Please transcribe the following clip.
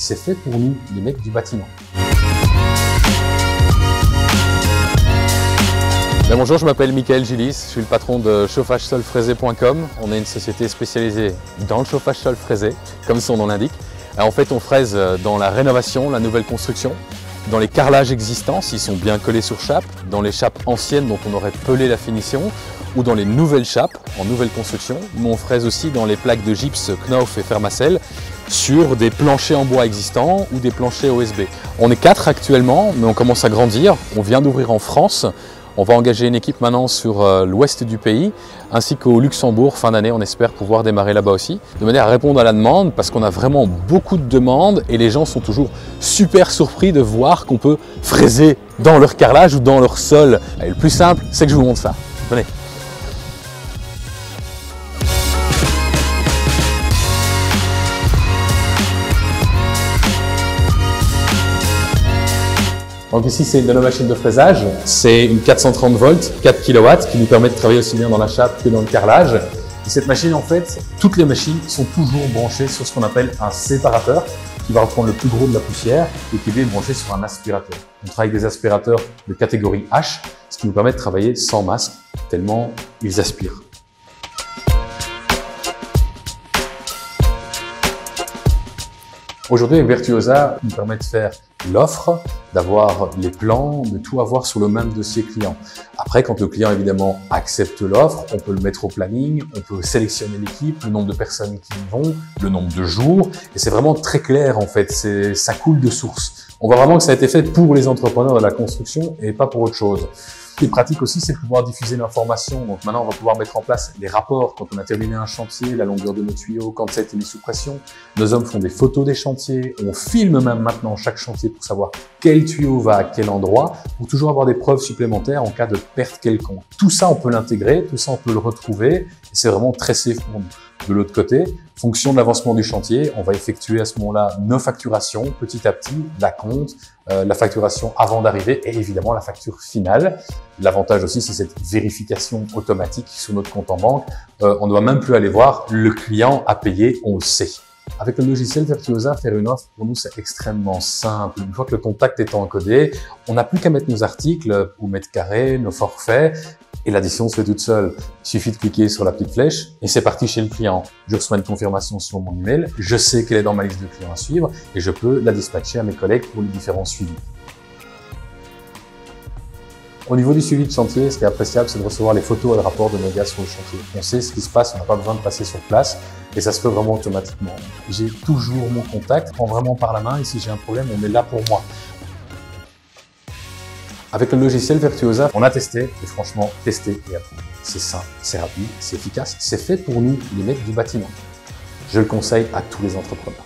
c'est fait pour nous, les mecs du bâtiment. Bonjour, je m'appelle Michael Gillis, je suis le patron de chauffagesolfraisé.com. On est une société spécialisée dans le chauffage sol fraisé, comme son nom l'indique. En fait, on fraise dans la rénovation, la nouvelle construction, dans les carrelages existants, s'ils sont bien collés sur chape, dans les chapes anciennes dont on aurait pelé la finition, ou dans les nouvelles chapes, en nouvelle construction. Nous, on fraise aussi dans les plaques de gypse Knauf et Fermacell, sur des planchers en bois existants ou des planchers OSB. On est 4 actuellement, mais on commence à grandir. On vient d'ouvrir en France. On va engager une équipe maintenant sur l'ouest du pays, ainsi qu'au Luxembourg. Fin d'année, on espère pouvoir démarrer là-bas aussi, de manière à répondre à la demande, parce qu'on a vraiment beaucoup de demandes et les gens sont toujours super surpris de voir qu'on peut fraiser dans leur carrelage ou dans leur sol. Et le plus simple, c'est que je vous montre ça. Venez. Donc ici, c'est une de nos machines de fraisage. C'est une 430 volts, 4 kW, qui nous permet de travailler aussi bien dans la chape que dans le carrelage. Et cette machine, en fait, toutes les machines sont toujours branchées sur ce qu'on appelle un séparateur, qui va reprendre le plus gros de la poussière et qui est branché sur un aspirateur. On travaille avec des aspirateurs de catégorie H, ce qui nous permet de travailler sans masque, tellement ils aspirent. Aujourd'hui, avec Virtuosa, nous permet de faire l'offre, d'avoir les plans, de tout avoir sur le même dossier client. Après, quand le client évidemment accepte l'offre, on peut le mettre au planning, on peut sélectionner l'équipe, le nombre de personnes qui y vont, le nombre de jours, et c'est vraiment très clair en fait, ça coule de source. On voit vraiment que ça a été fait pour les entrepreneurs de la construction et pas pour autre chose. Ce qui est pratique aussi, c'est de pouvoir diffuser l'information. Donc maintenant, on va pouvoir mettre en place les rapports quand on a terminé un chantier, la longueur de nos tuyaux, quand ça a été mis sous pression. Nos hommes font des photos des chantiers. On filme même maintenant chaque chantier pour savoir quel tuyau va à quel endroit, pour toujours avoir des preuves supplémentaires en cas de perte quelconque. Tout ça, on peut l'intégrer, tout ça, on peut le retrouver, et c'est vraiment très safe pour nous. De l'autre côté, fonction de l'avancement du chantier, on va effectuer à ce moment-là nos facturations petit à petit, la compte, la facturation avant d'arriver et évidemment la facture finale. L'avantage aussi, c'est cette vérification automatique sur notre compte en banque. On ne doit même plus aller voir, le client a payé, on le sait. Avec le logiciel Virtuosa, faire une offre, pour nous, c'est extrêmement simple. Une fois que le contact est encodé, on n'a plus qu'à mettre nos articles au mètre carré, nos forfaits, et l'addition se fait toute seule. Il suffit de cliquer sur la petite flèche et c'est parti chez le client. Je reçois une confirmation sur mon email, je sais qu'elle est dans ma liste de clients à suivre et je peux la dispatcher à mes collègues pour les différents suivis. Au niveau du suivi de chantier, ce qui est appréciable, c'est de recevoir les photos et le rapport de nos gars sur le chantier. On sait ce qui se passe, on n'a pas besoin de passer sur place et ça se fait vraiment automatiquement. J'ai toujours mon contact, je prends vraiment par la main et si j'ai un problème, on est là pour moi. Avec le logiciel Virtuosa, on a testé et franchement, testé et approuvé. C'est simple, c'est rapide, c'est efficace, c'est fait pour nous, les mecs du bâtiment. Je le conseille à tous les entrepreneurs.